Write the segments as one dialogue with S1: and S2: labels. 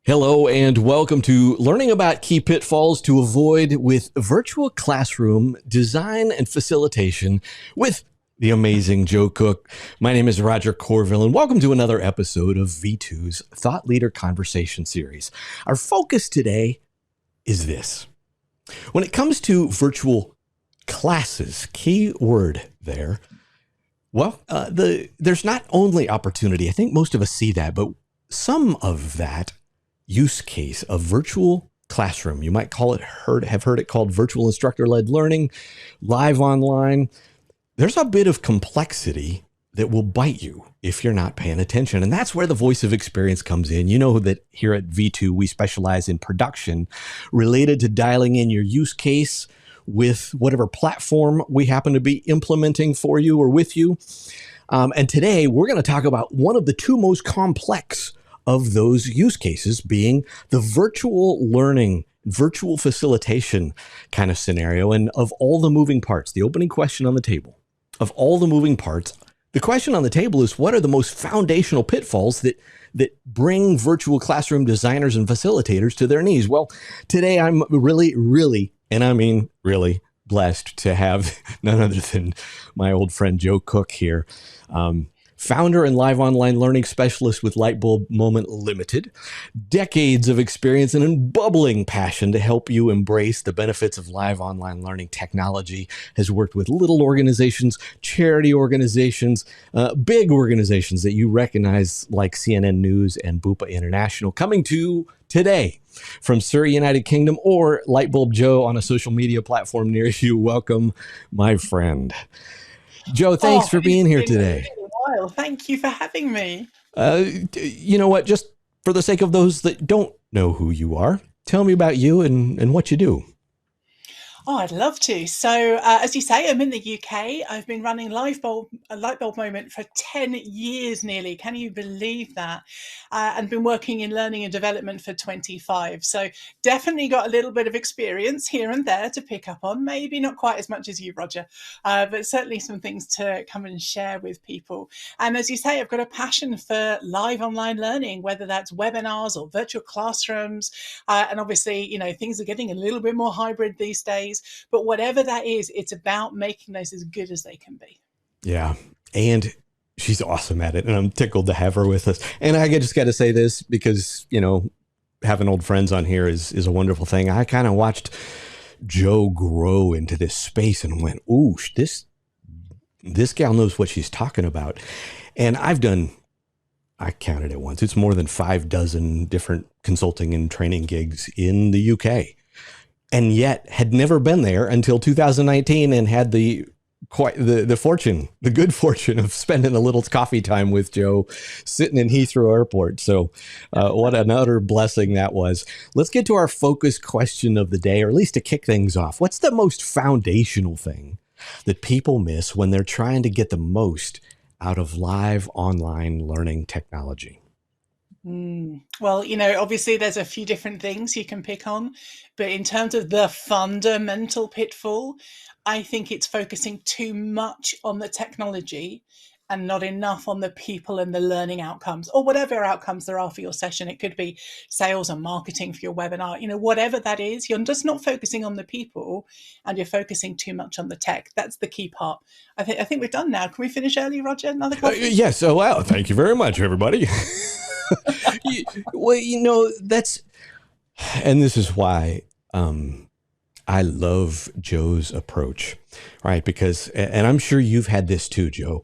S1: Hello and welcome to Learning About Key Pitfalls to Avoid with Virtual Classroom Design and Facilitation with the amazing Joe Cook. My name is Roger Corville and welcome to another episode of V2's Thought Leader Conversation Series. Our focus today is this. When it comes to virtual classes, key word there, there's not only opportunity, I think most of us see that, but some of that use case of virtual classroom. You might have heard it called virtual instructor-led learning, live online. There's a bit of complexity that will bite you if you're not paying attention. And that's where the voice of experience comes in. You know that here at V2, we specialize in production related to dialing in your use case with whatever platform we happen to be implementing for you or with you. And today we're going to talk about one of the two most complex of those use cases being the virtual learning, virtual facilitation kind of scenario. And of all the moving parts, the opening question on the table, of all the moving parts, the question on the table is what are the most foundational pitfalls that bring virtual classroom designers and facilitators to their knees? Well, today I'm really, and I mean really blessed to have none other than my old friend Joe Cook here. Founder and live online learning specialist with Lightbulb Moments Ltd, decades of experience and a bubbling passion to help you embrace the benefits of live online learning technology, has worked with little organizations, charity organizations, big organizations that you recognize like CNN News and Bupa International, coming to today from Surrey, United Kingdom, or Lightbulb Joe on a social media platform near you. Welcome, my friend. Joe, thanks for being here today.
S2: Thank you for having me.
S1: You know what? Just for the sake of those that don't know who you are, tell me about you and what you do.
S2: Oh, I'd love to. So, as you say, I'm in the UK. I've been running Lightbulb Moment for 10 years nearly. Can you believe that? And been working in learning and development for 25. So definitely got a little bit of experience here and there to pick up on. Maybe not quite as much as you, Roger, but certainly some things to come and share with people. And as you say, I've got a passion for live online learning, whether that's webinars or virtual classrooms. And obviously, you know, things are getting a little bit more hybrid these days. But whatever that is, it's about making those as good as they can be.
S1: Yeah. And she's awesome at it. And I'm tickled to have her with us. And I just got to say this because, you know, having old friends on here is a wonderful thing. I kind of watched Joe grow into this space and went, ooh, this gal knows what she's talking about. And I counted it once. It's more than 6 different consulting and training gigs in the UK. And yet had never been there until 2019 and had the good fortune of spending a little coffee time with Joe sitting in Heathrow Airport. So what an utter blessing that was. Let's get to our focus question of the day, or at least to kick things off. What's the most foundational thing that people miss when they're trying to get the most out of live online learning technology?
S2: Well, you know, obviously there's a few different things you can pick on, but in terms of the fundamental pitfall, I think it's focusing too much on the technology and not enough on the people and the learning outcomes, or whatever outcomes there are for your session. It could be sales and marketing for your webinar, you know, whatever that is, you're just not focusing on the people and you're focusing too much on the tech. That's the key part. I think we're done now. Can we finish early, Roger? Another coffee?
S1: Yes. Oh, wow. Thank you very much, everybody. Well, you know, and this is why I love Joe's approach, right? Because, and I'm sure you've had this too, Joe.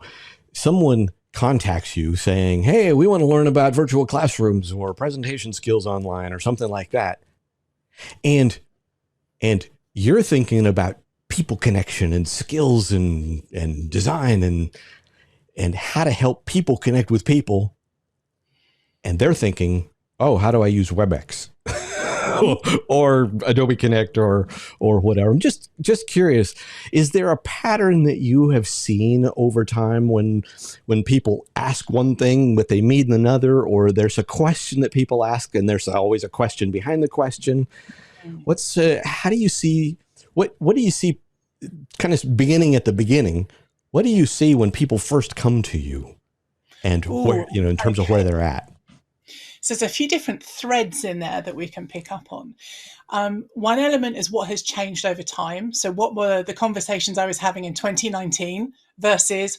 S1: Someone contacts you saying, hey, we want to learn about virtual classrooms or presentation skills online or something like that. And you're thinking about people connection and skills and design and how to help people connect with people. And they're thinking, oh, how do I use WebEx or Adobe Connect or whatever? I'm just curious, is there a pattern that you have seen over time when people ask one thing, but they mean another, or there's a question that people ask and there's always a question behind the question? How do you see, what do you see kind of beginning at the beginning? What do you see when people first come to you and where, you know, in terms of where they're at?
S2: So there's a few different threads in there that we can pick up on. One element is what has changed over time. So what were the conversations I was having in 2019 versus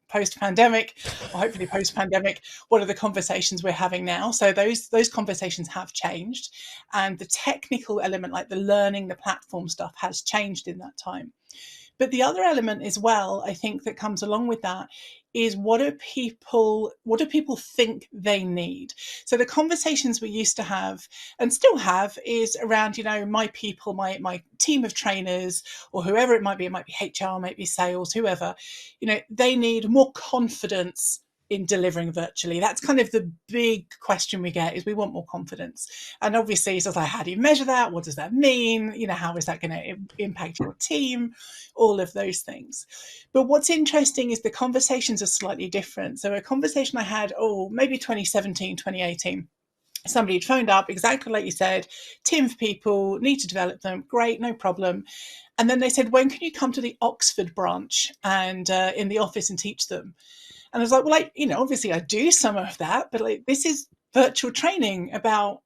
S2: post-pandemic, or hopefully post-pandemic, what are the conversations we're having now? So those conversations have changed, and the technical element, like the learning, the platform stuff, has changed in that time. But the other element as well, I think, that comes along with that is what do people think they need? So the conversations we used to have and still have is around, my people, my team of trainers, or whoever it might be HR, might be sales, whoever, they need more confidence in delivering virtually. That's kind of the big question we get, is we want more confidence. And obviously it's like, how do you measure that? What does that mean? How is that going to impact your team? All of those things. But what's interesting is the conversations are slightly different. So a conversation I had, maybe 2017, 2018, somebody had phoned up, exactly like you said, team of people, need to develop them. Great, no problem. And then they said, when can you come to the Oxford branch and in the office and teach them? And I was like, well, obviously I do some of that, but this is virtual training about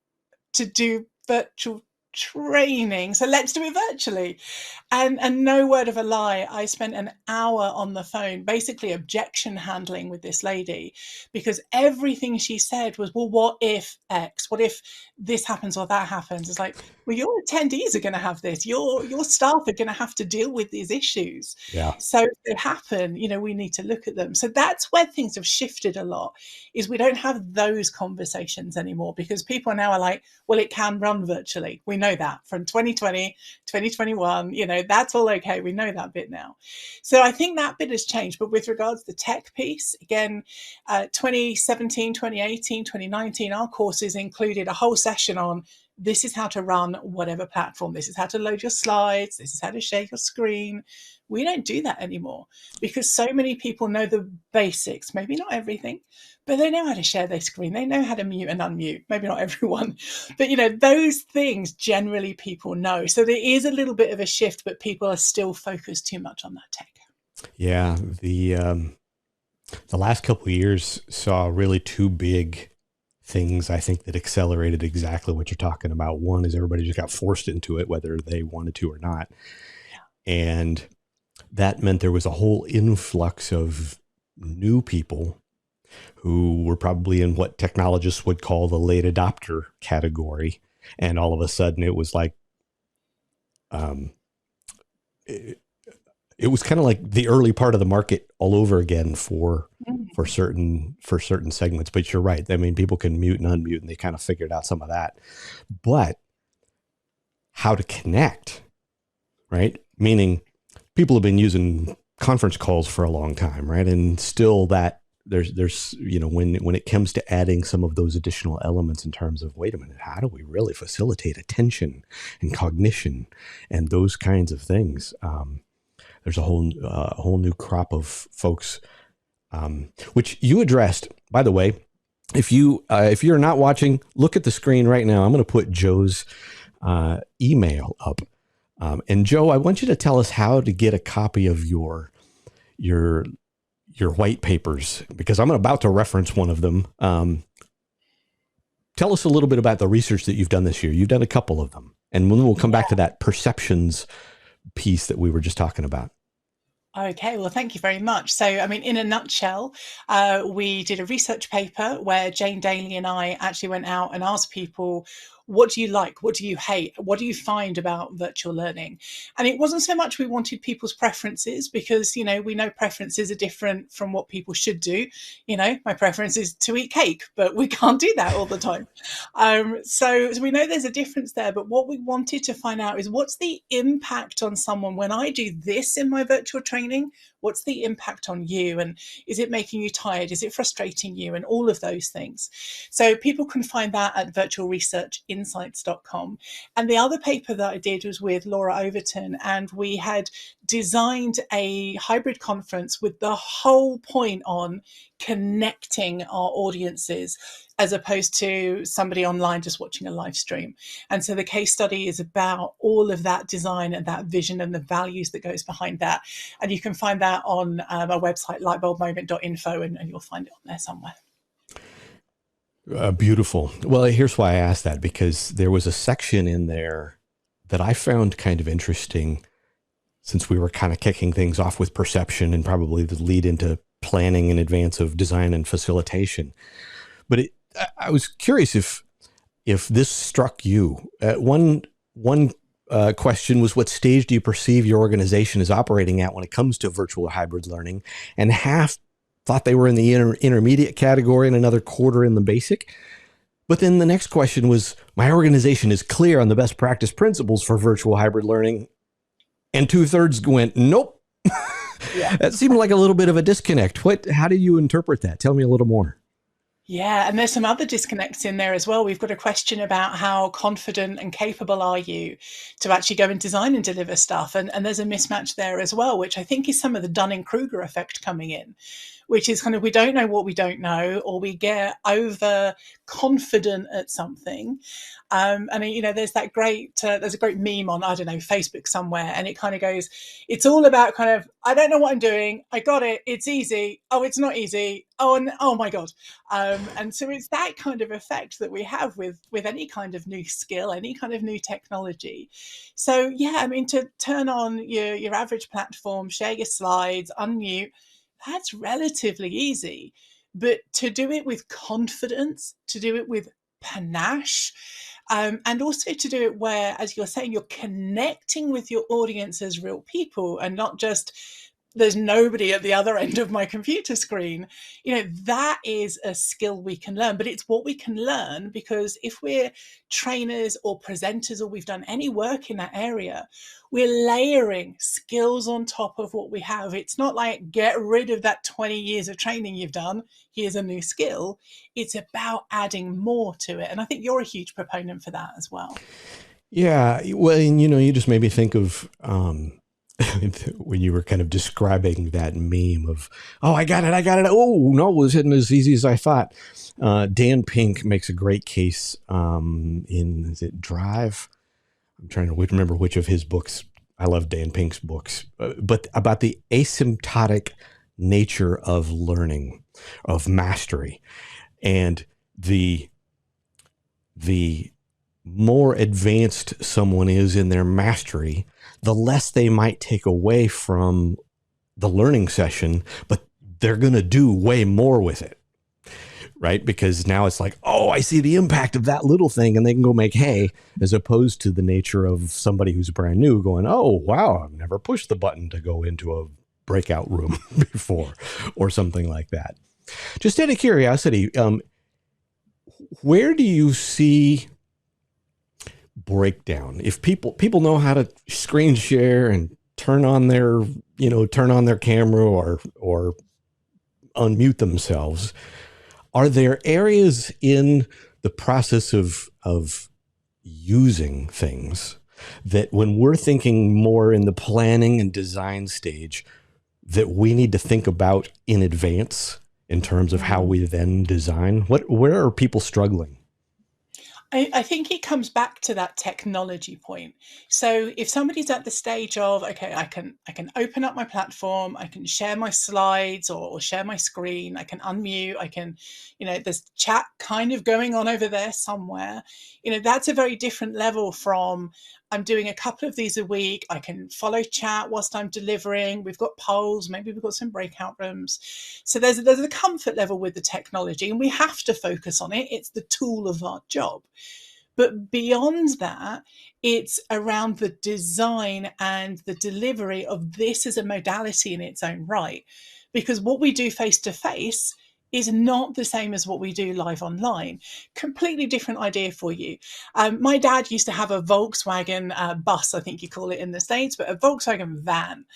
S2: to do virtual training. So let's do it virtually. And no word of a lie, I spent an hour on the phone, basically objection handling with this lady, because everything she said was, well, what if X? What if this happens or that happens? It's like, well, your attendees are going to have this. Your staff are going to have to deal with these issues.
S1: Yeah.
S2: So if they happen, we need to look at them. So that's where things have shifted a lot, is we don't have those conversations anymore, because people now are like, well, it can run virtually. We know that from 2020, 2021, that's all okay. We know that bit now. So I think that bit has changed. But with regards to the tech piece, again, 2017, 2018, 2019, our courses included a whole session on this is how to run whatever platform. This is how to load your slides. This is how to share your screen. We don't do that anymore, because so many people know the basics, maybe not everything, but they know how to share their screen. They know how to mute and unmute. Maybe not everyone, but those things generally people know. So there is a little bit of a shift, but people are still focused too much on that tech.
S1: Yeah. The last couple of years saw really two big things, I think, that accelerated exactly what you're talking about. One is everybody just got forced into it, whether they wanted to or not. Yeah. And that meant there was a whole influx of new people who were probably in what technologists would call the late adopter category. And all of a sudden it was like, it was kind of like the early part of the market all over again for certain segments. But you're right. I mean, people can mute and unmute, and they kind of figured out some of that. But how to connect, right? Meaning people have been using conference calls for a long time, right? And still that there's when it comes to adding some of those additional elements in terms of, wait a minute, how do we really facilitate attention and cognition and those kinds of things? There's a whole new crop of folks, which you addressed, by the way. If you're not watching, look at the screen right now. I'm going to put Joe's email up. And Joe, I want you to tell us how to get a copy of your white papers, because I'm about to reference one of them. Tell us a little bit about the research that you've done this year. You've done a couple of them, and then we'll come back to that perceptions piece that we were just talking about.
S2: Okay, well, thank you very much. So, I mean, in a nutshell, we did a research paper where Jane Daly and I actually went out and asked people, what do you like? What do you hate? What do you find about virtual learning? And it wasn't so much we wanted people's preferences, because, we know preferences are different from what people should do. My preference is to eat cake, but we can't do that all the time. So we know there's a difference there. But what we wanted to find out is, what's the impact on someone when I do this in my virtual training? What's the impact on you? And is it making you tired? Is it frustrating you? And all of those things. So people can find that at virtualresearchinsights.com. And the other paper that I did was with Laura Overton, and we had designed a hybrid conference with the whole point on connecting our audiences, as opposed to somebody online just watching a live stream. And so the case study is about all of that design and that vision and the values that goes behind that. And you can find that on our website, lightbulbmoment.info, and you'll find it on there somewhere.
S1: Beautiful. Well, here's why I asked that, because there was a section in there that I found kind of interesting, since we were kind of kicking things off with perception and probably the lead into planning in advance of design and facilitation. But I was curious if this struck you. One question was, what stage do you perceive your organization is operating at when it comes to virtual or hybrid learning? And half thought they were in the intermediate category, and another quarter in the basic. But then the next question was, my organization is clear on the best practice principles for virtual hybrid learning. And 2/3 went, nope.
S2: Yeah.
S1: That seemed like a little bit of a disconnect. How do you interpret that? Tell me a little more.
S2: Yeah, and there's some other disconnects in there as well. We've got a question about how confident and capable are you to actually go and design and deliver stuff. And there's a mismatch there as well, which I think is some of the Dunning-Kruger effect coming in, which is kind of, we don't know what we don't know, or we get over confident at something. And you know, there's a great meme on, I don't know, Facebook somewhere, and it kind of goes, it's all about kind of, I don't know what I'm doing, I got it, it's easy, oh, it's not easy, oh, and oh my god. And so it's that kind of effect that we have with any kind of new skill, any kind of new technology. So yeah, I mean, to turn on your average platform, share your slides, unmute, that's relatively easy. But to do it with confidence, to do it with panache, and also to do it where, as you're saying, you're connecting with your audience as real people and not just, there's nobody at the other end of my computer screen. You know, that is a skill we can learn, but it's what we can learn because if we're trainers or presenters, or we've done any work in that area, we're layering skills on top of what we have. It's not like, get rid of that 20 years of training you've done, here's a new skill. It's about adding more to it. And I think you're a huge proponent for that as well.
S1: Yeah. Well, and you just made me think of, when you were kind of describing that meme of, oh, I got it. Oh, no, it wasn't as easy as I thought. Dan Pink makes a great case is it Drive? I'm trying to remember which of his books. I love Dan Pink's books, but about the asymptotic nature of learning, of mastery, and the more advanced someone is in their mastery, the less they might take away from the learning session, but they're going to do way more with it, right? Because now it's like, oh, I see the impact of that little thing, and they can go make hay, as opposed to the nature of somebody who's brand new going, oh, wow, I've never pushed the button to go into a breakout room before, or something like that. Just out of curiosity, where do you see breakdown? If people know how to screen share and turn on their camera or unmute themselves, are there areas in the process of using things that, when we're thinking more in the planning and design stage, that we need to think about in advance in terms of how we then design? Where are people struggling?
S2: I think it comes back to that technology point. So if somebody's at the stage of, okay, I can open up my platform, I can share my slides or share my screen, I can unmute, I can, there's chat kind of going on over there somewhere. That's a very different level from, I'm doing a couple of these a week, I can follow chat whilst I'm delivering, we've got polls, maybe we've got some breakout rooms. So there's a comfort level with the technology, and we have to focus on it. It's the tool of our job. But beyond that, it's around the design and the delivery of this as a modality in its own right. Because what we do face to face is not the same as what we do live online. Completely different idea for you. My dad used to have a Volkswagen bus, I think you call it in the States, but a Volkswagen van.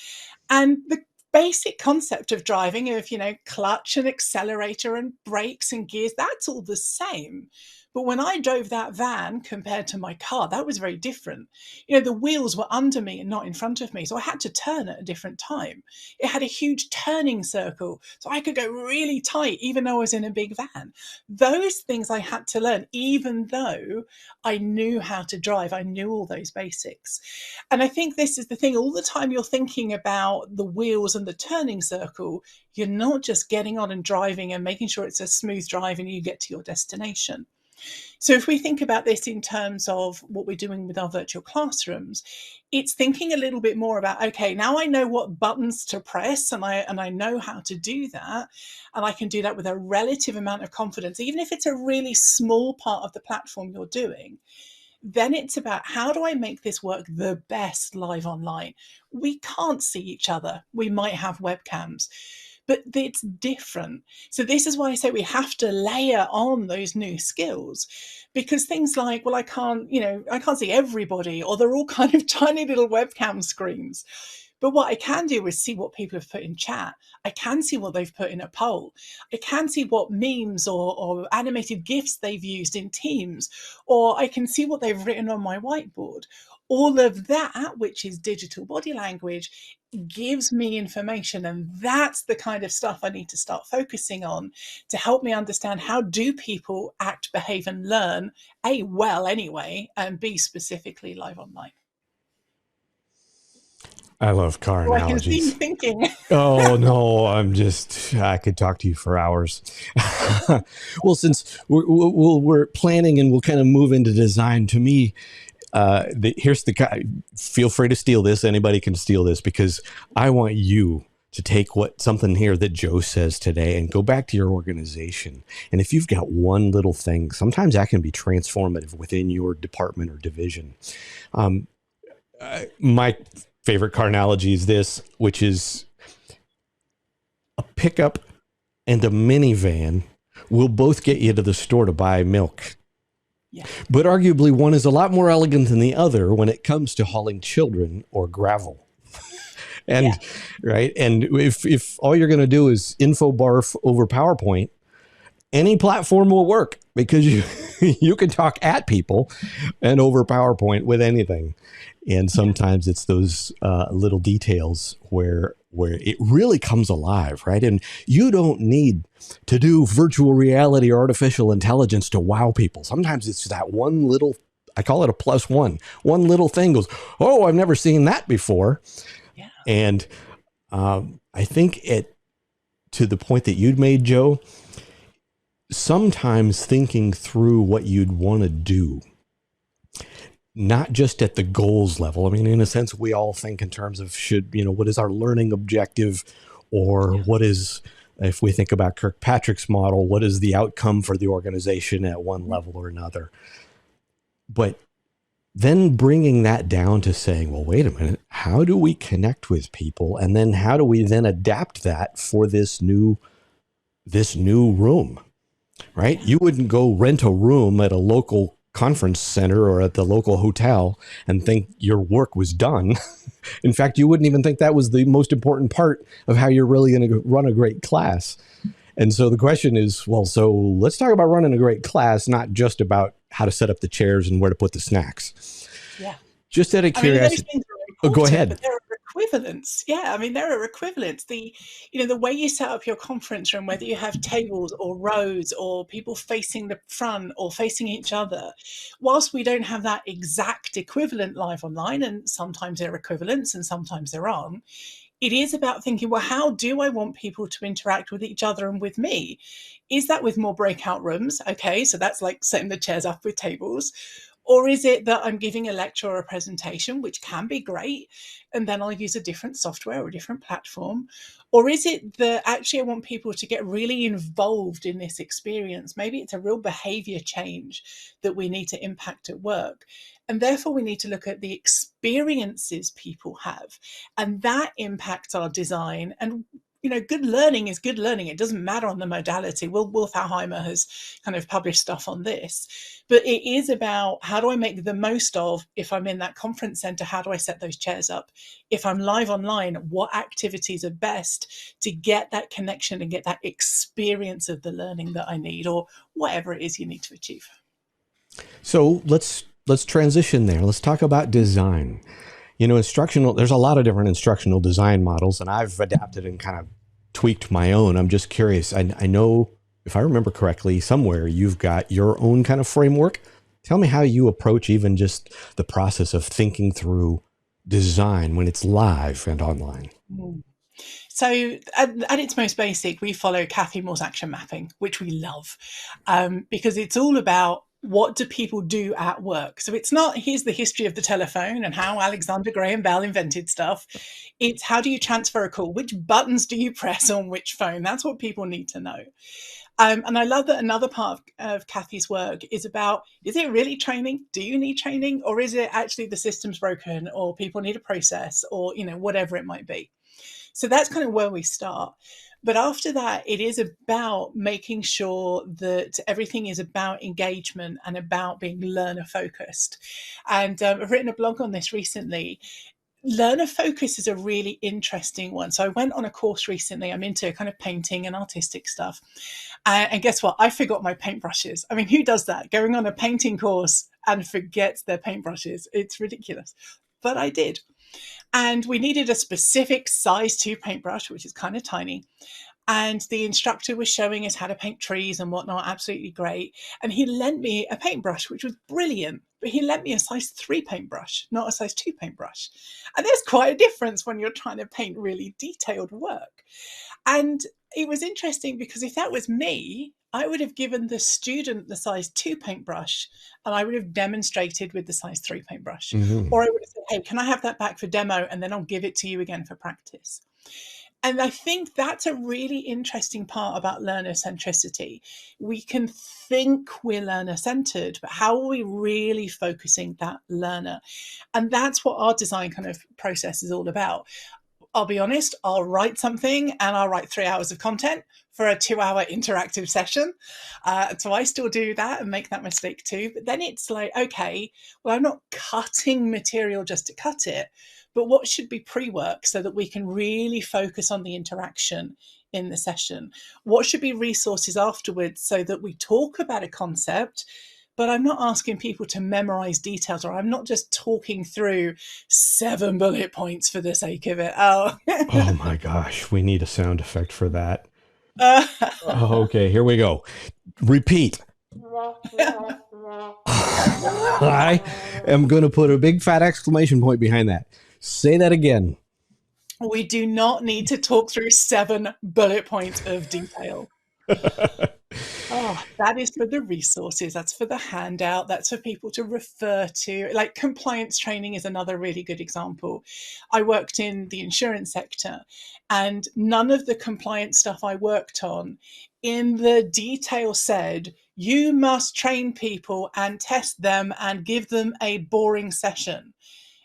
S2: And the basic concept of driving, of, clutch and accelerator and brakes and gears, that's all the same. But when I drove that van compared to my car, that was very different. The wheels were under me and not in front of me, so I had to turn at a different time. It had a huge turning circle, so I could go really tight, even though I was in a big van. Those things I had to learn, even though I knew how to drive. I knew all those basics. And I think this is the thing. All the time you're thinking about the wheels and the turning circle, you're not just getting on and driving and making sure it's a smooth drive and you get to your destination. So if we think about this in terms of what we're doing with our virtual classrooms, it's thinking a little bit more about, okay, now I know what buttons to press and I know how to do that. And I can do that with a relative amount of confidence, even if it's a really small part of the platform you're doing. Then it's about, how do I make this work the best live online? We can't see each other. We might have webcams, but it's different. So this is why I say we have to layer on those new skills, because things like, well, I can't see everybody, or they're all kind of tiny little webcam screens. But what I can do is see what people have put in chat. I can see what they've put in a poll. I can see what memes or animated GIFs they've used in Teams, or I can see what they've written on my whiteboard. All of that, which is digital body language, gives me information. And that's the kind of stuff I need to start focusing on to help me understand, how do people act, behave, and learn, A, well anyway, and B, specifically live online.
S1: I love car
S2: Oh, I can see you
S1: analogies.
S2: thinking.
S1: Oh no, I could talk to you for hours. Well, since we're planning and we'll kind of move into design, to me, here's the guy. Feel free to steal this. Anybody can steal this, because I want you to take something here that Joe says today and go back to your organization. And if you've got one little thing, sometimes that can be transformative within your department or division. My favorite car analogy is this, which is a pickup and a minivan will both get you to the store to buy milk. Yeah. But arguably one is a lot more elegant than the other when it comes to hauling children or gravel. And yeah. Right. And if all you're going to do is info barf over PowerPoint, any platform will work, because you can talk at people and over PowerPoint with anything. And sometimes it's those little details where it really comes alive, right? And you don't need to do virtual reality or artificial intelligence to wow people. Sometimes it's that one little, I call it a +1. One little thing goes, oh, I've never seen that before. Yeah. And I think to the point that you'd made, Joe, sometimes thinking through what you'd want to do, not just at the goals level. I mean, in a sense, we all think in terms of what is our learning objective, or what is, if we think about Kirkpatrick's model, what is the outcome for the organization at one level or another? But then bringing that down to saying, well, wait a minute, how do we connect with people? And then how do we then adapt that for this new room, right? You wouldn't go rent a room at a local conference center or at the local hotel and think your work was done. In fact, you wouldn't even think that was the most important part of how you're really going to run a great class. And so the question is, well, so let's talk about running a great class, not just about how to set up the chairs and where to put the snacks. Yeah. Just out of curiosity. Go ahead.
S2: But there are equivalents. Yeah, I mean, there are equivalents. The way you set up your conference room, whether you have tables or rows or people facing the front or facing each other, whilst we don't have that exact equivalent live online, and sometimes there are equivalents and sometimes there aren't, it is about thinking, well, how do I want people to interact with each other and with me? Is that with more breakout rooms? Okay, so that's like setting the chairs up with tables. Or is it that I'm giving a lecture or a presentation, which can be great, and then I'll use a different software or a different platform? Or is it that actually I want people to get really involved in this experience? Maybe it's a real behavior change that we need to impact at work. And therefore, we need to look at the experiences people have, and that impacts our design. And good learning is good learning. It doesn't matter on the modality. Wolf Alheimer has kind of published stuff on this. But it is about, how do I make the most of, if I'm in that conference center, how do I set those chairs up? If I'm live online, what activities are best to get that connection and get that experience of the learning that I need, or whatever it is you need to achieve?
S1: So let's transition there. Let's talk about design. Instructional, there's a lot of different instructional design models, and I've adapted and kind of tweaked my own. I'm just curious. I know, if I remember correctly, somewhere you've got your own kind of framework. Tell me how you approach even just the process of thinking through design when it's live and online.
S2: So at its most basic, we follow Cathy Moore's action mapping, which we love, because it's all about what do people do at work. So it's not, here's the history of the telephone and how Alexander Graham Bell invented stuff. It's how do you transfer a call? Which buttons do you press on which phone? That's what people need to know. And I love that another part of Cathy's work is about, is it really training? Do you need training? Or is it actually the system's broken, or people need a process, or, you know, whatever it might be? So that's kind of where we start. But after that, it is about making sure that everything is about engagement and about being learner focused. And I've written a blog on this recently. Learner focus is a really interesting one. So I went on a course recently. I'm into kind of painting and artistic stuff. And guess what? I forgot my paintbrushes. I mean, who does that? Going on a painting course and forgets their paintbrushes. It's ridiculous. But I did. And we needed a specific size 2 paintbrush, which is kind of tiny. And the instructor was showing us how to paint trees and whatnot, absolutely great. And he lent me a paintbrush, which was brilliant. But he lent me a size 3 paintbrush, not a size 2 paintbrush. And there's quite a difference when you're trying to paint really detailed work. And it was interesting because if that was me, I would have given the student the size 2 paintbrush and I would have demonstrated with the size 3 paintbrush.
S1: Mm-hmm.
S2: Or I would have said, hey, can I have that back for demo? And then I'll give it to you again for practice. And I think that's a really interesting part about learner centricity. We can think we're learner centered, but how are we really focusing that learner? And that's what our design kind of process is all about. I'll be honest, I'll write something and I'll write 3 hours of content for a 2-hour interactive session. So I still do that and make that mistake too. But then it's like, okay, well, I'm not cutting material just to cut it, but what should be pre-work so that we can really focus on the interaction in the session? What should be resources afterwards so that we talk about a concept, but I'm not asking people to memorize details, or I'm not just talking through 7 bullet points for the sake of it. Oh,
S1: Oh my gosh, we need a sound effect for that. Okay, here we go. Repeat. I am going to put a big fat exclamation point behind that. Say that again.
S2: We do not need to talk through 7 bullet points of detail. Oh, that is for the resources. That's for the handout. That's for people to refer to. Like compliance training is another really good example. I worked in the insurance sector, and none of the compliance stuff I worked on in the detail said, you must train people and test them and give them a boring session.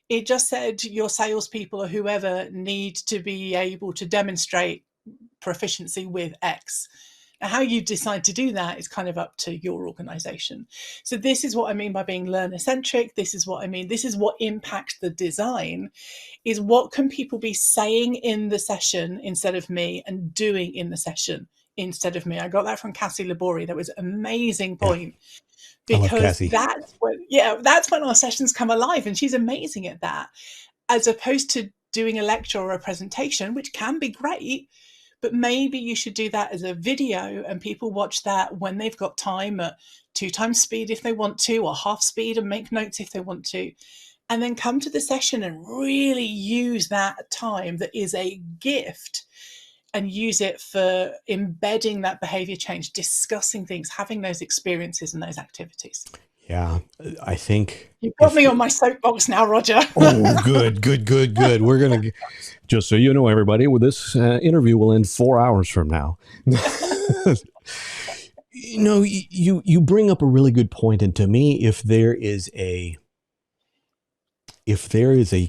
S2: It just said your salespeople or whoever need to be able to demonstrate proficiency with X. Now, how you decide to do that is kind of up to your organization. So this is what I mean by being learner centric. This is what I mean. This is what impacts the design, is what can people be saying in the session instead of me, and doing in the session instead of me. I got that from Cathy Moore. That was an amazing point.
S1: Yeah.
S2: Because that's when our sessions come alive, and she's amazing at that, as opposed to doing a lecture or a presentation, which can be great, but maybe you should do that as a video and people watch that when they've got time at 2 times speed if they want to, or half speed, and make notes if they want to, and then come to the session and really use that time that is a gift and use it for embedding that behavior change, discussing things, having those experiences and those activities.
S1: Yeah, I think
S2: you've got me on my soapbox now, Roger.
S1: Oh, good. We're going to, just so you know, everybody, with this interview will end 4 hours from now. You know, you bring up a really good point. And to me, if there is a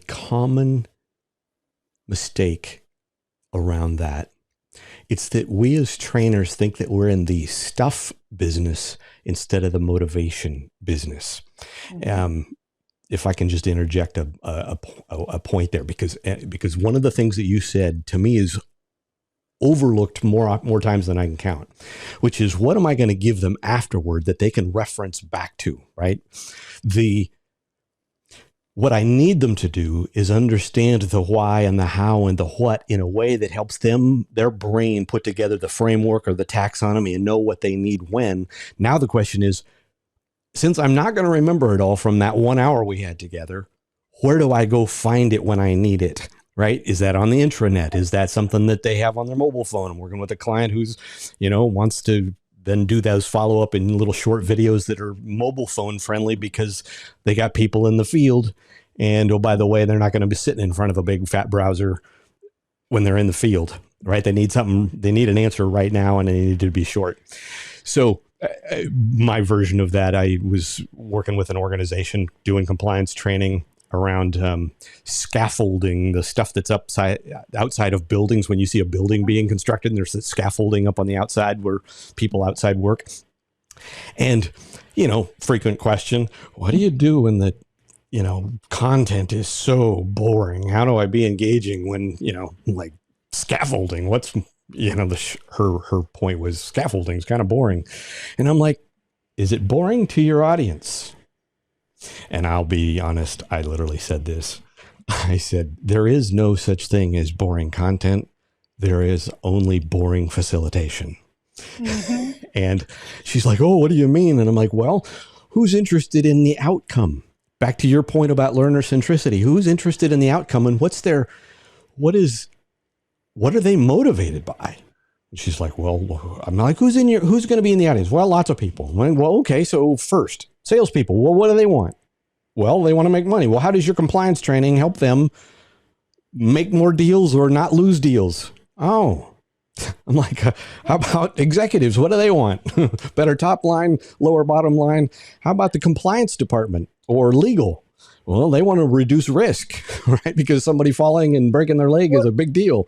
S1: common mistake around that, it's that we as trainers think that we're in the stuff business instead of the motivation business. Mm-hmm. If I can just interject a point there, because one of the things that you said to me is overlooked more times than I can count, which is, what am I going to give them afterward that they can reference back to, right? What I need them to do is understand the why and the how and the what in a way that helps them, their brain, put together the framework or the taxonomy and know what they need when. Now the question is, since I'm not going to remember it all from that 1 hour we had together, where do I go find it when I need it? right? Is that on the intranet? Is that something that they have on their mobile phone? I'm working with a client who's, wants to then do those follow up in little short videos that are mobile phone friendly because they got people in the field. And oh, by the way, they're not going to be sitting in front of a big fat browser when they're in the field, right? They need an answer right now, and they need to be short. So my version of that, I was working with an organization doing compliance training around scaffolding, the stuff that's outside of buildings. When you see a building being constructed, and there's scaffolding up on the outside where people outside work. And, frequent question, what do you do when the, content is so boring? How do I be engaging when, like scaffolding? What's, her point was scaffolding is kind of boring. And I'm like, is it boring to your audience? And I'll be honest, I literally said this. I said, there is no such thing as boring content. There is only boring facilitation. Mm-hmm. And she's like, oh, what do you mean? And I'm like, well, who's interested in the outcome? Back to your point about learner centricity. Who's interested in the outcome, and what are they motivated by? And she's like, well, I'm like, who's going to be in the audience? Well, lots of people. Well, okay. So first, salespeople. Well, what do they want? Well, they want to make money. Well, how does your compliance training help them make more deals or not lose deals? Oh, I'm like, how about executives? What do they want? Better top line, lower bottom line. How about the compliance department or legal? Well, they want to reduce risk, right? Because somebody falling and breaking their leg is a big deal.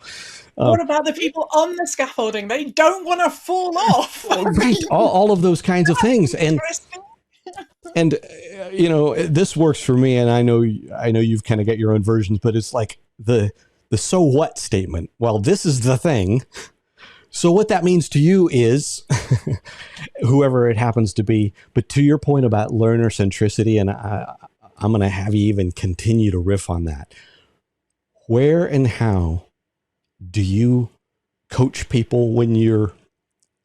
S2: What about the people on the scaffolding? They don't want to fall off.
S1: Right. All of those kinds of things. And this works for me. And I know you've kind of got your own versions, but it's like the so what statement. Well, this is the thing. So what that means to you is whoever it happens to be. But to your point about learner centricity, and I'm going to have you even continue to riff on that. Where and how do you coach people when you're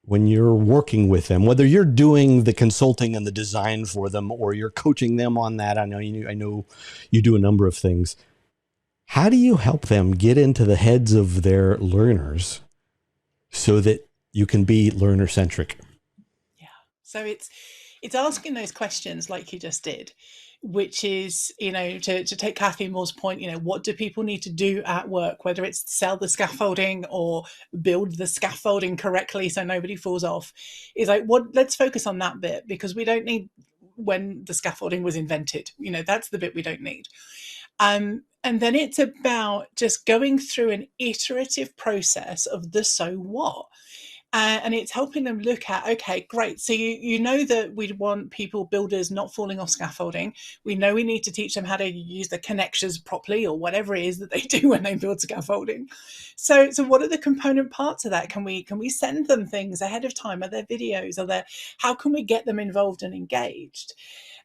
S1: working with them, whether you're doing the consulting and the design for them, or you're coaching them on that? I know you do a number of things. How do you help them get into the heads of their learners so that you can be learner centric?
S2: Yeah. So it's asking those questions like you just did, which is, to take Cathy Moore's point, what do people need to do at work, whether it's sell the scaffolding or build the scaffolding correctly so nobody falls off, is like, let's focus on that bit, because we don't need when the scaffolding was invented. That's the bit we don't need. And then it's about just going through an iterative process of the so what. And it's helping them look at, okay, great. So you know that we want builders not falling off scaffolding. We know we need to teach them how to use the connectors properly, or whatever it is that they do when they build scaffolding. So what are the component parts of that? Can we send them things ahead of time? Are there videos? How can we get them involved and engaged?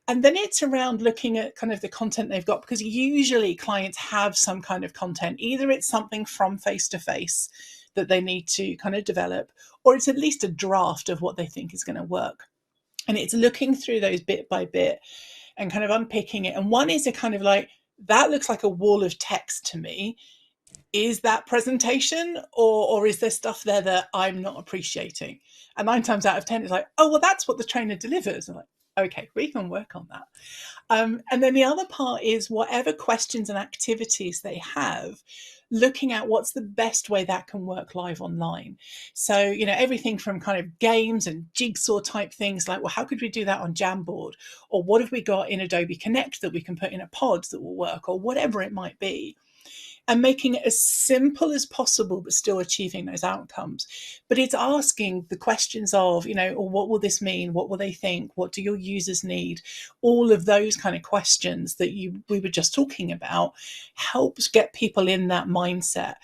S2: And then it's around looking at kind of the content they've got, because usually clients have some kind of content. Either it's something from face-to-face that they need to kind of develop, or it's at least a draft of what they think is going to work. And it's looking through those bit by bit and kind of unpicking it. And one is a kind of like, that looks like a wall of text to me. Is that presentation, or is there stuff there that I'm not appreciating? And 9 times out of 10, it's like, oh, well, that's what the trainer delivers. I'm like, okay, we can work on that. And then the other part is whatever questions and activities they have, looking at what's the best way that can work live online. So, everything from kind of games and jigsaw type things like, well, how could we do that on Jamboard? Or what have we got in Adobe Connect that we can put in a pod that will work, or whatever it might be. And making it as simple as possible, but still achieving those outcomes. But it's asking the questions of, what will this mean? What will they think? What do your users need? All of those kind of questions that we were just talking about helps get people in that mindset,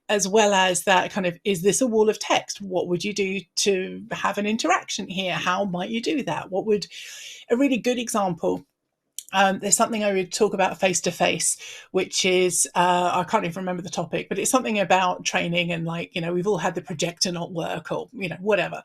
S2: as well as that kind of, is this a wall of text? What would you do to have an interaction here? How might you do that? What would a really good example There's something I would talk about face to face, which is, I can't even remember the topic, but it's something about training and like, we've all had the projector not work or, whatever.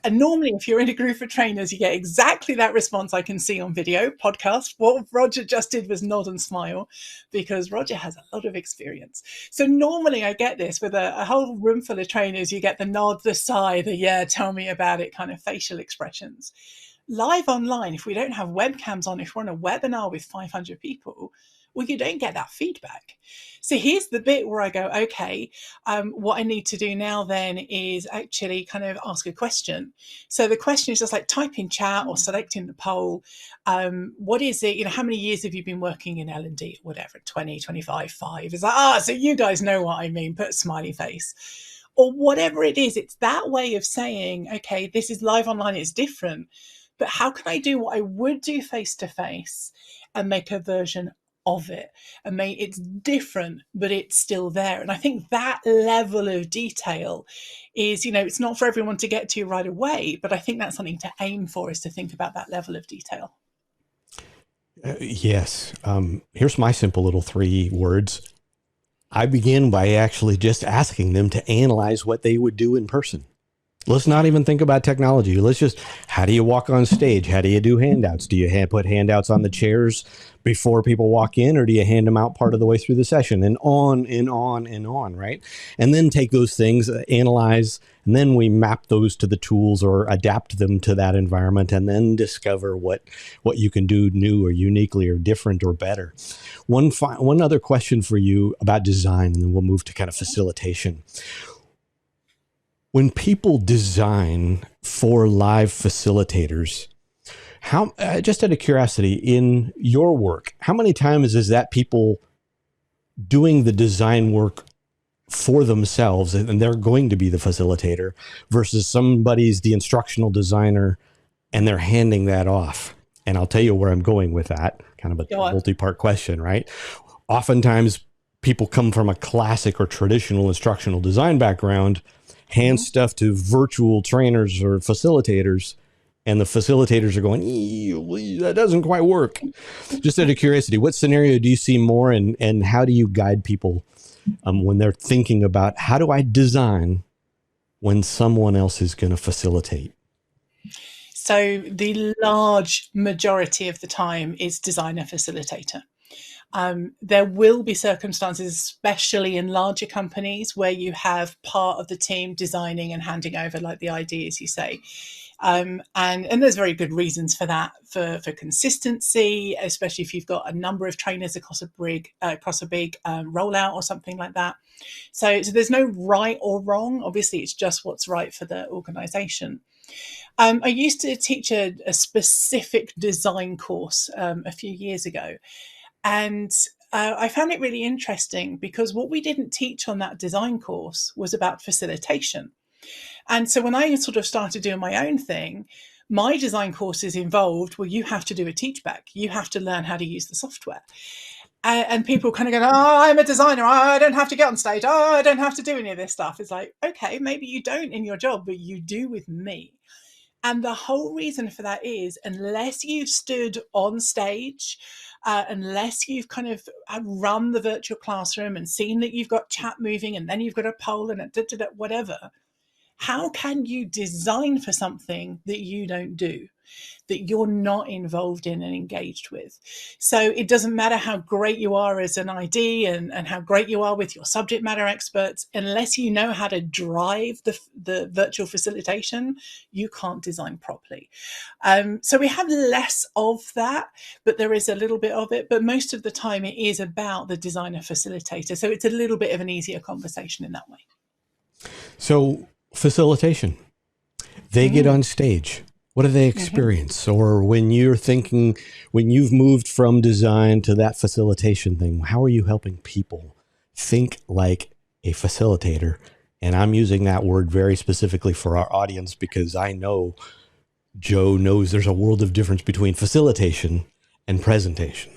S2: And normally, if you're in a group of trainers, you get exactly that response I can see on video, podcast. What Roger just did was nod and smile because Roger has a lot of experience. So normally I get this with a whole room full of trainers. You get the nod, the sigh, the yeah, tell me about it kind of facial expressions. Live online, if we don't have webcams on, if we're on a webinar with 500 people, well, you don't get that feedback. So here's the bit where I go, okay, what I need to do now then is actually kind of ask a question. So the question is just like type in chat or select in the poll. What is it, how many years have you been working in L&D, whatever, 20, 25, 5? It's like, so you guys know what I mean, put a smiley face. Or whatever it is, it's that way of saying, okay, this is live online, it's different. But how can I do what I would do face to face and make a version of it and make it's different, but it's still there? And I think that level of detail is, it's not for everyone to get to right away, but I think that's something to aim for, is to think about that level of detail.
S1: Yes. Here's my simple little 3 words. I begin by actually just asking them to analyze what they would do in person. Let's not even think about technology. Let's just, how do you walk on stage? How do you do handouts? Do you put handouts on the chairs before people walk in, or do you hand them out part of the way through the session? And on and on and on, right? And then take those things, analyze, and then we map those to the tools or adapt them to that environment, and then discover what you can do new or uniquely or different or better. One other question for you about design, and then we'll move to kind of facilitation. When people design for live facilitators, how, just out of curiosity, in your work, how many times is that people doing the design work for themselves and they're going to be the facilitator versus somebody's the instructional designer and they're handing that off? And I'll tell you where I'm going with that, kind of a multi-part question, right? Oftentimes people come from a classic or traditional instructional design background, hand stuff to virtual trainers or facilitators, and the facilitators are going, that doesn't quite work. Just out of curiosity, what scenario do you see more, and how do you guide people when they're thinking about how do I design when someone else is going to facilitate?
S2: So the large majority of the time is designer facilitator. There will be circumstances, especially in larger companies, where you have part of the team designing and handing over like the ideas, you say. And there's very good reasons for that, for consistency, especially if you've got a number of trainers across a big rollout or something like that. So there's no right or wrong. Obviously, it's just what's right for the organization. I used to teach a specific design course a few years ago. And I found it really interesting because what we didn't teach on that design course was about facilitation. And so when I sort of started doing my own thing, my design courses involved, well, you have to do a teach back. You have to learn how to use the software. And people kind of go, I'm a designer. I don't have to get on stage. I don't have to do any of this stuff. It's like, okay, maybe you don't in your job, but you do with me. And the whole reason for that is, unless you've stood on stage, unless you've kind of run the virtual classroom and seen that you've got chat moving and then you've got a poll and whatever, how can you design for something that you don't do, that you're not involved in and engaged with? So it doesn't matter how great you are as an ID and how great you are with your subject matter experts, unless you know how to drive the virtual facilitation, you can't design properly. So we have less of that, but there is a little bit of it. But most of the time it is about the designer facilitator. So it's a little bit of an easier conversation in that way.
S1: So facilitation, they get on stage. What do they experience? Or when you're thinking, when you've moved from design to that facilitation thing, how are you helping people think like a facilitator? And I'm using that word very specifically for our audience because I know Joe knows there's a world of difference between facilitation and presentation.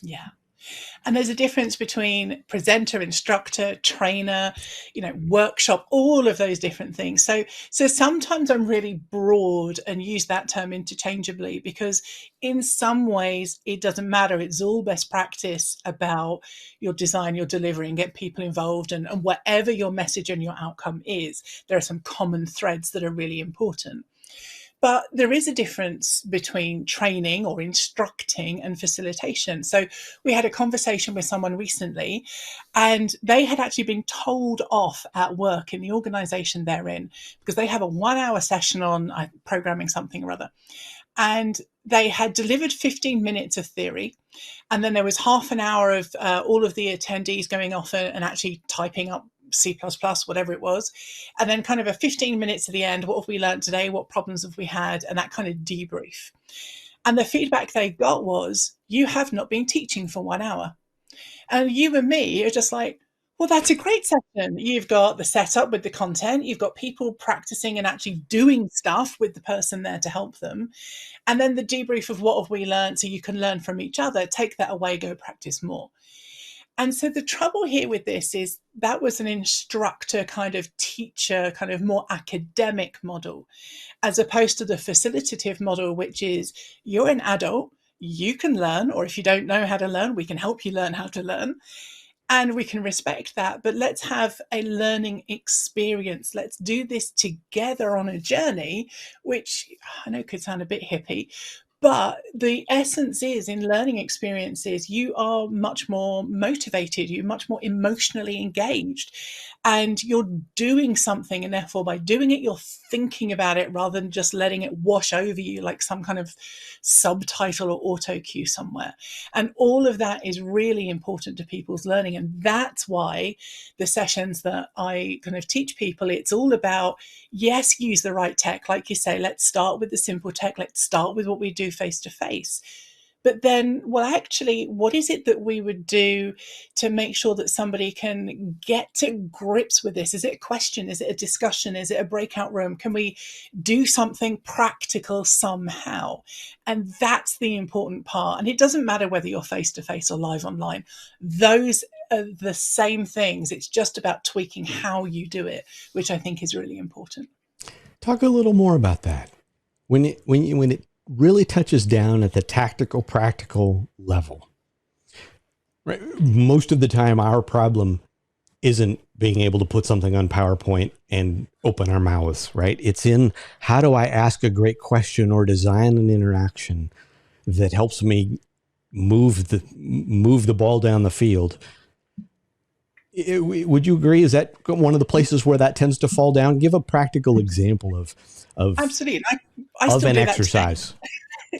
S2: Yeah. And there's a difference between presenter, instructor, trainer, workshop, all of those different things. So sometimes I'm really broad and use that term interchangeably, because in some ways it doesn't matter. It's all best practice about your design, your delivery, and get people involved. And whatever your message and your outcome is, there are some common threads that are really important. But there is a difference between training or instructing and facilitation. So we had a conversation with someone recently, and they had actually been told off at work in the organization they're in because they have a 1 hour session on programming something or other. And they had delivered 15 minutes of theory. And then there was half an hour of all of the attendees going off and actually typing up C++, whatever it was. And then kind of a 15 minutes at the end, what have we learned today? What problems have we had? And that kind of debrief. And the feedback they got was, you have not been teaching for 1 hour. And you and me are just like, well, that's a great session. You've got the setup with the content. You've got people practicing and actually doing stuff with the person there to help them. And then the debrief of what have we learned, so you can learn from each other, take that away, go practice more. And so the trouble here with this is that was an instructor kind of teacher, kind of more academic model, as opposed to the facilitative model, which is you're an adult, you can learn, or if you don't know how to learn, we can help you learn how to learn. And we can respect that, but let's have a learning experience. Let's do this together on a journey, which I know could sound a bit hippie, but the essence is, in learning experiences, you are much more motivated, you're much more emotionally engaged, and you're doing something. And therefore, by doing it, you're thinking about it rather than just letting it wash over you like some kind of subtitle or auto cue somewhere. And all of that is really important to people's learning. And that's why the sessions that I kind of teach people, it's all about, yes, use the right tech. Like you say, let's start with the simple tech. Let's start with what we do face to face. But then, well, actually, what is it that we would do to make sure that somebody can get to grips with this? Is it a question? Is it a discussion? Is it a breakout room? Can we do something practical somehow? And that's the important part. And it doesn't matter whether you're face to face or live online. Those are the same things. It's just about tweaking how you do it, which I think is really important.
S1: Talk a little more about that. When it really touches down at the tactical, practical level, right? Most of the time, our problem isn't being able to put something on PowerPoint and open our mouths, right? It's in, how do I ask a great question or design an interaction that helps me move the ball down the field? Would you agree? Is that one of the places where that tends to fall down? Give a practical example of
S2: Absolutely. I still
S1: an
S2: do
S1: exercise.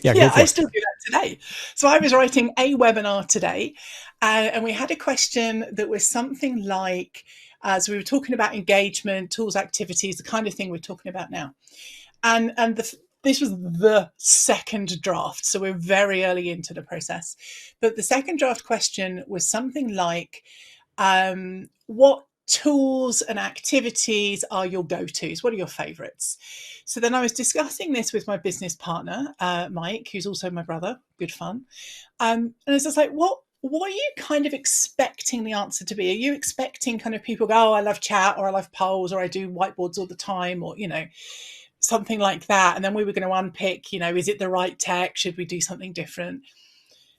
S2: Yeah, I still do that today. So I was writing a webinar today, and we had a question that was something like, as we were talking about engagement, tools, activities, the kind of thing we're talking about now. And this was the second draft, so we're very early into the process. But the second draft question was something like, what tools and activities are your go-tos? What are your favorites? So then I was discussing this with my business partner, Mike, who's also my brother. Good fun. And it's just like, what are you kind of expecting the answer to be? Are you expecting kind of people go, oh, I love chat, or I love polls, or I do whiteboards all the time, or, something like that? And then we were going to unpick, is it the right tech? Should we do something different?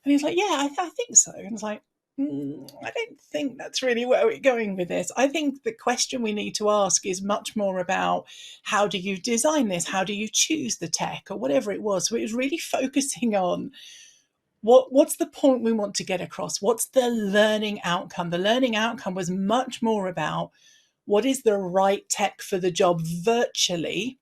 S2: And he's like, yeah, I think so. And I was like, I don't think that's really where we're going with this. I think the question we need to ask is much more about, how do you design this? How do you choose the tech, or whatever it was? So it was really focusing on what's the point we want to get across? What's the learning outcome? The learning outcome was much more about, what is the right tech for the job virtually,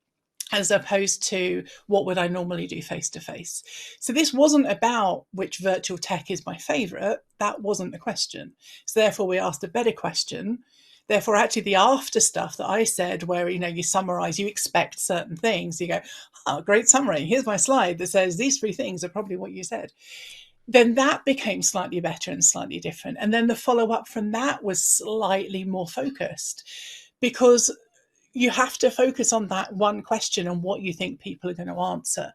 S2: as opposed to what would I normally do face to face. So this wasn't about which virtual tech is my favorite. That wasn't the question. So therefore we asked a better question. Therefore, actually the after stuff that I said, where, you summarize, you expect certain things, you go, oh, great summary. Here's my slide that says these 3 things are probably what you said. Then that became slightly better and slightly different. And then the follow up from that was slightly more focused, because you have to focus on that one question and what you think people are going to answer.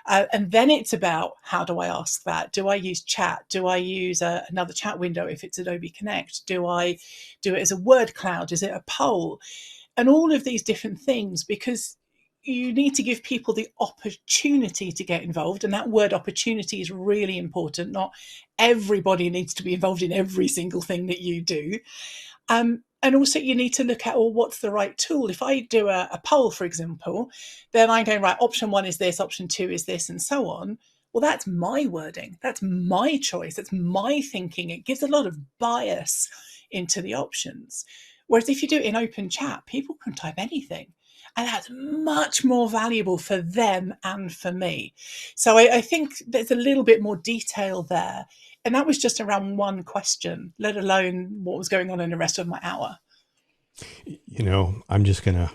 S2: And then it's about, how do I ask that? Do I use chat? Do I use another chat window if it's Adobe Connect? Do I do it as a word cloud? Is it a poll? And all of these different things, because you need to give people the opportunity to get involved. And that word opportunity is really important. Not everybody needs to be involved in every single thing that you do. And also you need to look at, well, what's the right tool? If I do a poll, for example, then I'm going, right, option 1 is this, option 2 is this, and so on. Well, that's my wording. That's my choice. That's my thinking. It gives a lot of bias into the options. Whereas if you do it in open chat, people can type anything. And that's much more valuable for them and for me. So I think there's a little bit more detail there. And that was just around one question, let alone what was going on in the rest of my hour.
S1: I'm just going to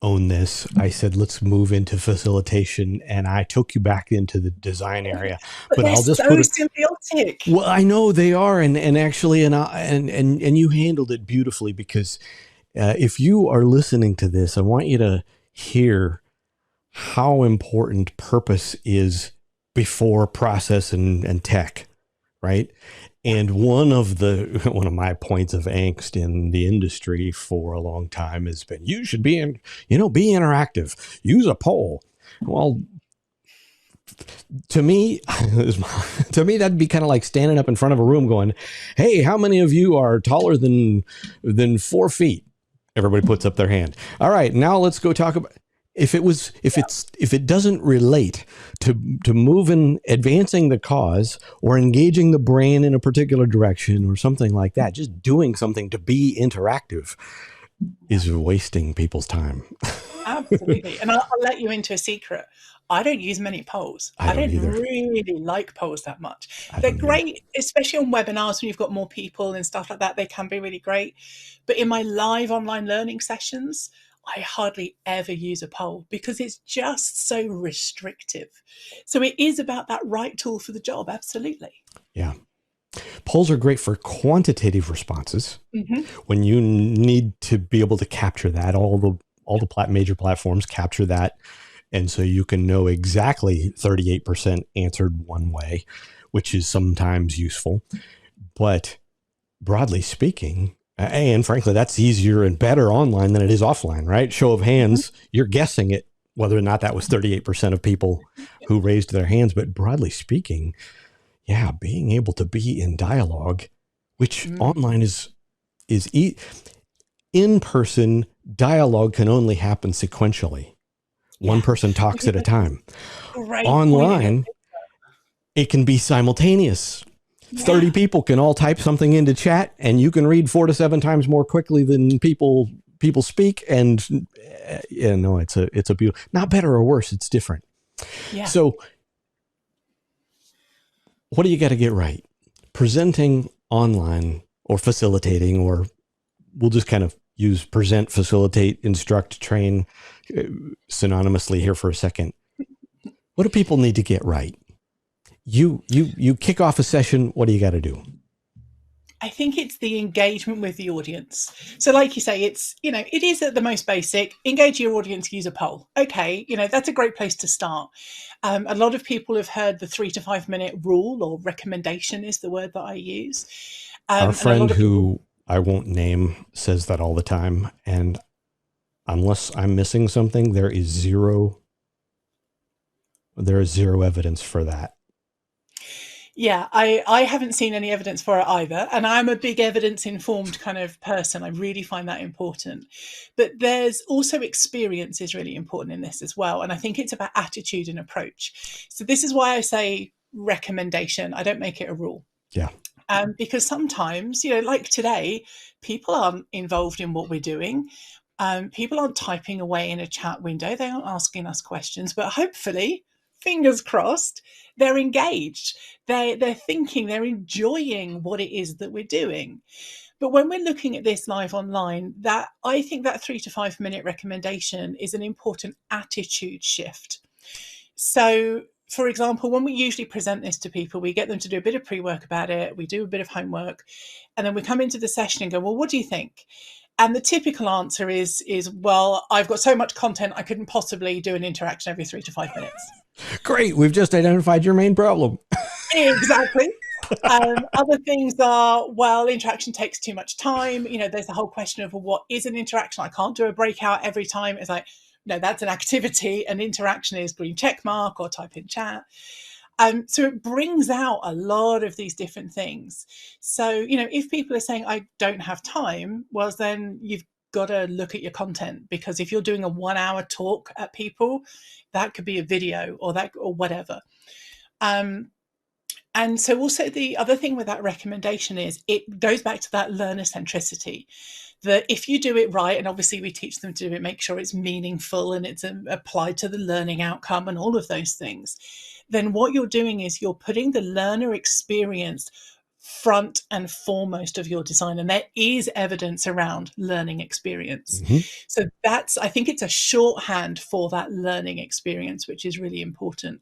S1: own this. I said, let's move into facilitation, and I took you back into the design area.
S2: But
S1: I'll just
S2: so
S1: put it
S2: symbiotic.
S1: Well, I know they are, and actually, and you handled it beautifully, because if you are listening to this, I want you to hear how important purpose is before process and tech, right? And one of my points of angst in the industry for a long time has been, you should be be interactive, use a poll. Well, to me, that'd be kind of like standing up in front of a room going, "Hey, how many of you are taller than 4 feet?" Everybody puts up their hand. All right, now let's go talk about if it doesn't relate to moving, advancing the cause, or engaging the brain in a particular direction or something like that. Just doing something to be interactive is wasting people's time.
S2: Absolutely. And I'll let you into a secret. I don't use many polls. I don't really like polls that much. They're great, especially on webinars when you've got more people and stuff like that. They can be really great. But in my live online learning sessions, I hardly ever use a poll because it's just so restrictive. So it is about that right tool for the job. Absolutely.
S1: Yeah. Polls are great for quantitative responses when you need to be able to capture that. All the major platforms capture that. And so you can know exactly 38% answered one way, which is sometimes useful. But broadly speaking, and frankly, that's easier and better online than it is offline, right? Show of hands, you're guessing it, whether or not that was 38% of people who raised their hands. But broadly speaking, yeah, being able to be in dialogue, which online is in-person dialogue can only happen sequentially. One person talks at a time. Online, it can be simultaneous. 30 people can all type something into chat, and you can read 4 to 7 times more quickly than people speak. And it's a beautiful, not better or worse. It's different. Yeah. So what do you got to get right? Presenting online or facilitating, or we'll just kind of use present, facilitate, instruct, train synonymously here for a second. What do people need to get right? You kick off a session. What do you got to do?
S2: I think it's the engagement with the audience. So like you say, it's, it is at the most basic, engage your audience, use a poll. Okay. That's a great place to start. A lot of people have heard the 3 to 5 minute rule, or recommendation is the word that I use.
S1: Our friend who I won't name says that all the time. And unless I'm missing something, there is zero evidence for that.
S2: Yeah, I haven't seen any evidence for it either. And I'm a big evidence-informed kind of person. I really find that important. But there's also experience is really important in this as well. And I think it's about attitude and approach. So this is why I say recommendation. I don't make it a rule.
S1: Yeah.
S2: Because sometimes, like today, people aren't involved in what we're doing. People aren't typing away in a chat window. They aren't asking us questions. But hopefully, fingers crossed, they're engaged. They're thinking, they're enjoying what it is that we're doing. But when we're looking at this live online, I think that 3 to 5 minute recommendation is an important attitude shift. So, for example, when we usually present this to people, we get them to do a bit of pre-work about it. We do a bit of homework, and then we come into the session and go, well, what do you think? And the typical answer is, well, I've got so much content, I couldn't possibly do an interaction every 3 to 5 minutes.
S1: Great. We've just identified your main problem.
S2: Exactly. Other things are, well, interaction takes too much time. You know, there's the whole question of, well, what is an interaction? I can't do a breakout every time. It's like, no, that's an activity. An interaction is green check mark or type in chat. So it brings out a lot of these different things. So, you know, if people are saying, I don't have time, well, then you've got to look at your content, because if you're doing a 1 hour talk at people, that could be a video or whatever. And so also the other thing with that recommendation is it goes back to that learner centricity, that if you do it right, and obviously we teach them to do it, make sure it's meaningful and it's applied to the learning outcome and all of those things, then what you're doing is you're putting the learner experience front and foremost of your design. And there is evidence around learning experience.
S1: Mm-hmm.
S2: So I think it's a shorthand for that learning experience, which is really important.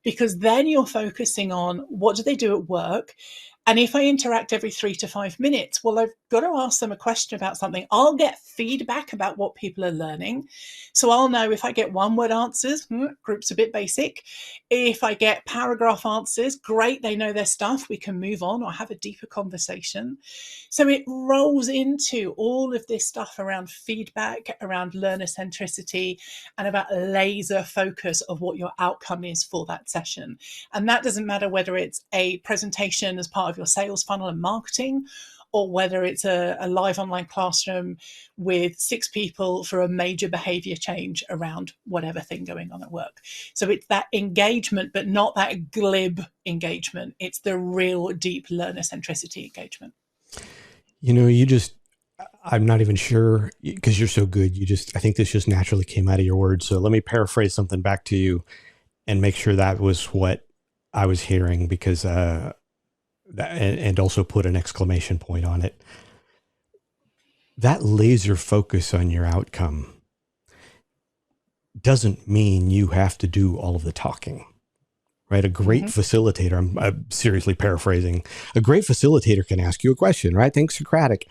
S2: Because then you're focusing on what do they do at work? And if I interact every 3 to 5 minutes, well, I've got to ask them a question about something. I'll get feedback about what people are learning. So I'll know if I get one-word answers, group's a bit basic. If I get paragraph answers, great, they know their stuff. We can move on or have a deeper conversation. So it rolls into all of this stuff around feedback, around learner centricity, and about laser focus of what your outcome is for that session. And that doesn't matter whether it's a presentation as part of your sales funnel and marketing, or whether it's a live online classroom with 6 people for a major behavior change around whatever thing going on at work. So it's that engagement, but not that glib engagement. It's the real deep learner centricity engagement.
S1: You know, I'm not even sure, because you're so good. I think this just naturally came out of your words. So let me paraphrase something back to you and make sure that was what I was hearing, because, and also put an exclamation point on it. That laser focus on your outcome doesn't mean you have to do all of the talking, right? A great facilitator, I'm seriously paraphrasing, a great facilitator can ask you a question, right? Think Socratic.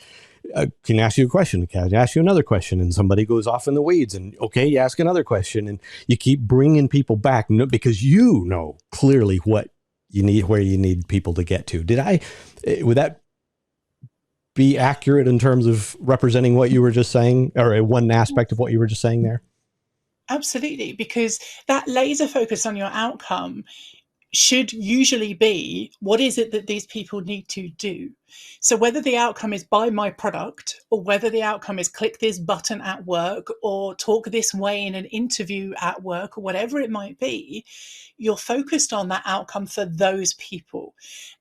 S1: Can ask you a question, can ask you another question, and somebody goes off in the weeds, and okay, you ask another question, and you keep bringing people back because you know clearly what you need, where you need people to get to. Would that be accurate in terms of representing what you were just saying, or one aspect of what you were just saying there?
S2: Absolutely, because that laser focus on your outcome should usually be, what is it that these people need to do? So whether the outcome is buy my product, or whether the outcome is click this button at work, or talk this way in an interview at work, or whatever it might be, you're focused on that outcome for those people.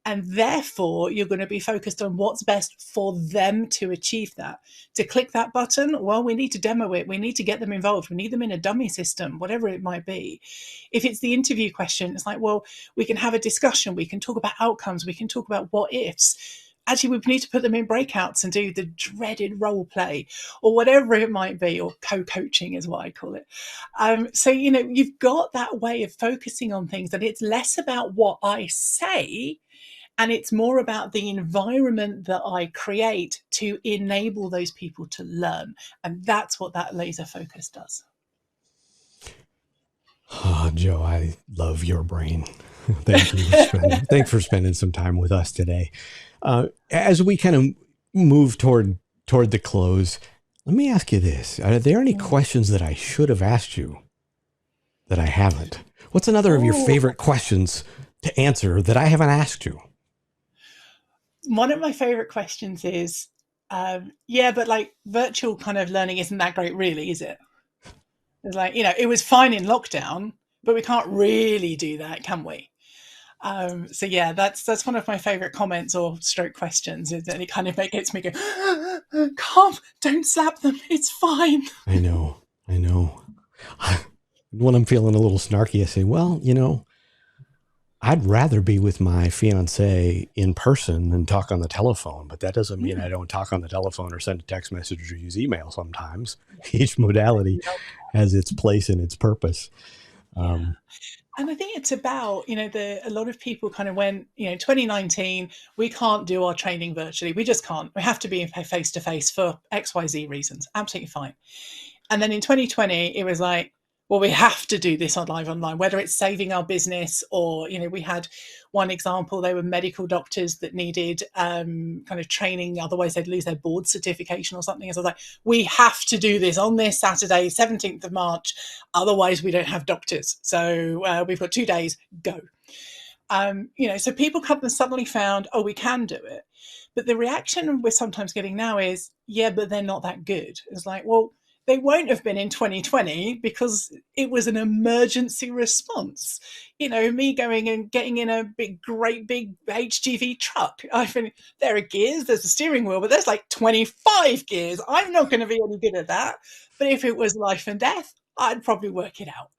S2: And therefore, you're going to be focused on what's best for them to achieve that. To click that button, well, we need to demo it. We need to get them involved. We need them in a dummy system, whatever it might be. If it's the interview question, it's like, well, we can have a discussion. We can talk about outcomes. We can talk about what ifs. Actually, we need to put them in breakouts and do the dreaded role play, or whatever it might be, or co-coaching is what I call it. So, you know, you've got that way of focusing on things, and it's less about what I say, and it's more about the environment that I create to enable those people to learn. And that's what that laser focus does.
S1: Oh, Joe, I love your brain. Thank you. Thanks for spending some time with us today. As we kind of move toward the close, let me ask you this. Are there any questions that I should have asked you that I haven't? What's another of your favorite questions to answer that I haven't asked you?
S2: One of my favorite questions is, but like virtual kind of learning isn't that great really, is it? It's like, you know, it was fine in lockdown, but we can't really do that, can we? So yeah, that's one of my favorite comments or stroke questions, is that it kind of gets me go, calm, don't slap them, it's fine.
S1: I know. When I'm feeling a little snarky, I say, well, you know, I'd rather be with my fiance in person than talk on the telephone, but that doesn't mean I don't talk on the telephone or send a text message or use email sometimes. Each modality has its place and its purpose.
S2: And I think it's about, a lot of people kind of went, 2019, we can't do our training virtually. We just can't. We have to be face to face for XYZ reasons. Absolutely fine. And then in 2020, it was like, well, we have to do this online, whether it's saving our business or, we had one example, they were medical doctors that needed kind of training. Otherwise, they'd lose their board certification or something. And so I was like, we have to do this on this Saturday, 17th of March. Otherwise, we don't have doctors. So we've got 2 days, go. So people come and suddenly found, oh, we can do it. But the reaction we're sometimes getting now is, yeah, but they're not that good. It's like, well, they won't have been in 2020 because it was an emergency response. Me going and getting in a great big HGV truck. I think there are gears, there's a steering wheel, but there's like 25 gears. I'm not going to be any good at that. But if it was life and death, I'd probably work it out.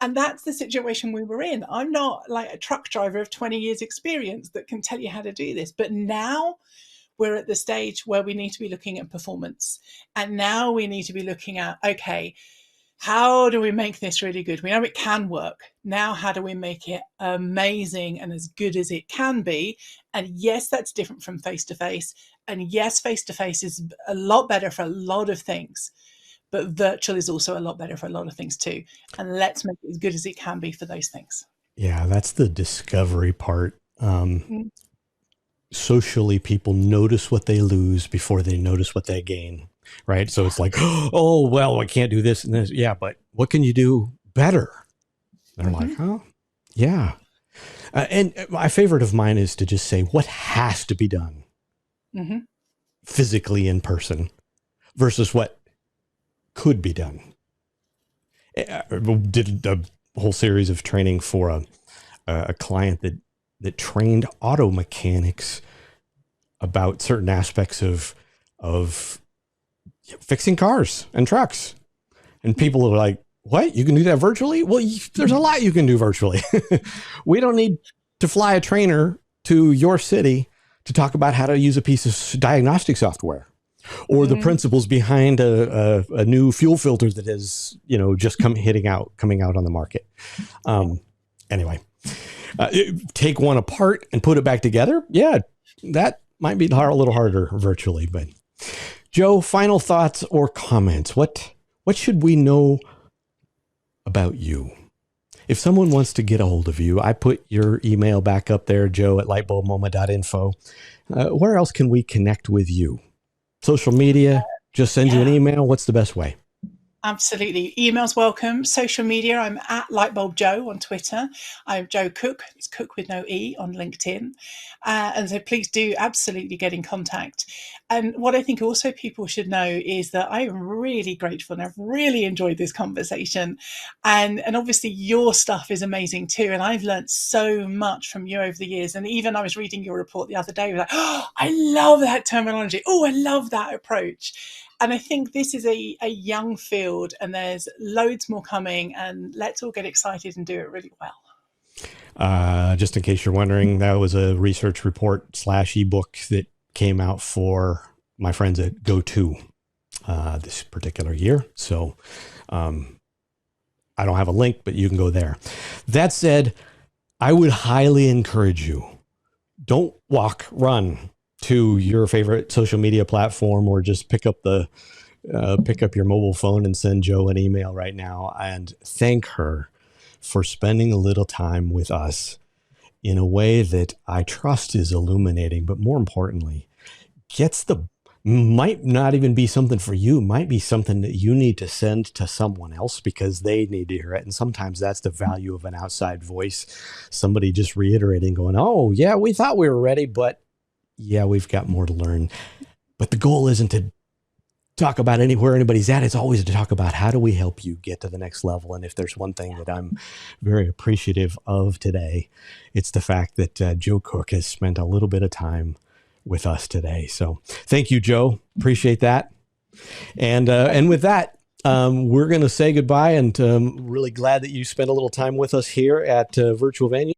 S2: And that's the situation we were in. I'm not like a truck driver of 20 years experience that can tell you how to do this. But now we're at the stage where we need to be looking at performance. And now we need to be looking at, okay, how do we make this really good? We know it can work. Now, how do we make it amazing and as good as it can be? And yes, that's different from face-to-face. And yes, face-to-face is a lot better for a lot of things. But virtual is also a lot better for a lot of things too. And let's make it as good as it can be for those things.
S1: Yeah, that's the discovery part. Socially, people notice what they lose before they notice what they gain, right? So it's like, oh, well, I can't do this and this. Yeah, but what can you do better? They're like, oh, yeah. And my favorite of mine is to just say what has to be done physically in person versus what could be done. Did a whole series of training for a client that trained auto mechanics about certain aspects of fixing cars and trucks. And people are like, what? You can do that virtually? Well, there's a lot you can do virtually. We don't need to fly a trainer to your city to talk about how to use a piece of diagnostic software or the principles behind a new fuel filter that is, just coming out on the market. Anyway, take one apart and put it back together. Yeah, that might be a little harder virtually. But Joe, final thoughts or comments? What should we know about you? If someone wants to get a hold of you, I put your email back up there, joe@lightbulbmoment.info. Where else can we connect with you? Social media, just send you an email. What's the best way?
S2: Absolutely. Email's welcome. Social media, I'm at Lightbulb Joe on Twitter. I'm Joe Cook. It's Cook with no E on LinkedIn. And so please do absolutely get in contact. And what I think also people should know is that I am really grateful and I've really enjoyed this conversation. And obviously your stuff is amazing too. And I've learned so much from you over the years. And even I was reading your report the other day, like, oh, I love that terminology. Oh, I love that approach. And I think this is a young field and there's loads more coming, and let's all get excited and do it really well.
S1: Just in case you're wondering, that was a research report / ebook that came out for my friends at Go2 this particular year. So I don't have a link, but you can go there. That said, I would highly encourage you, don't walk, run to your favorite social media platform, or just pick up your mobile phone and send Joe an email right now and thank her for spending a little time with us in a way that I trust is illuminating, but more importantly, might not even be something for you, might be something that you need to send to someone else because they need to hear it. And sometimes that's the value of an outside voice, somebody just reiterating, going, oh yeah, we thought we were ready, but yeah, we've got more to learn. But the goal isn't to talk about where anybody's at. It's always to talk about how do we help you get to the next level. And if there's one thing that I'm very appreciative of today, it's the fact that Joe Cook has spent a little bit of time with us today. So thank you, Joe. Appreciate that. And with that, we're going to say goodbye, and really glad that you spent a little time with us here at Virtual Venue.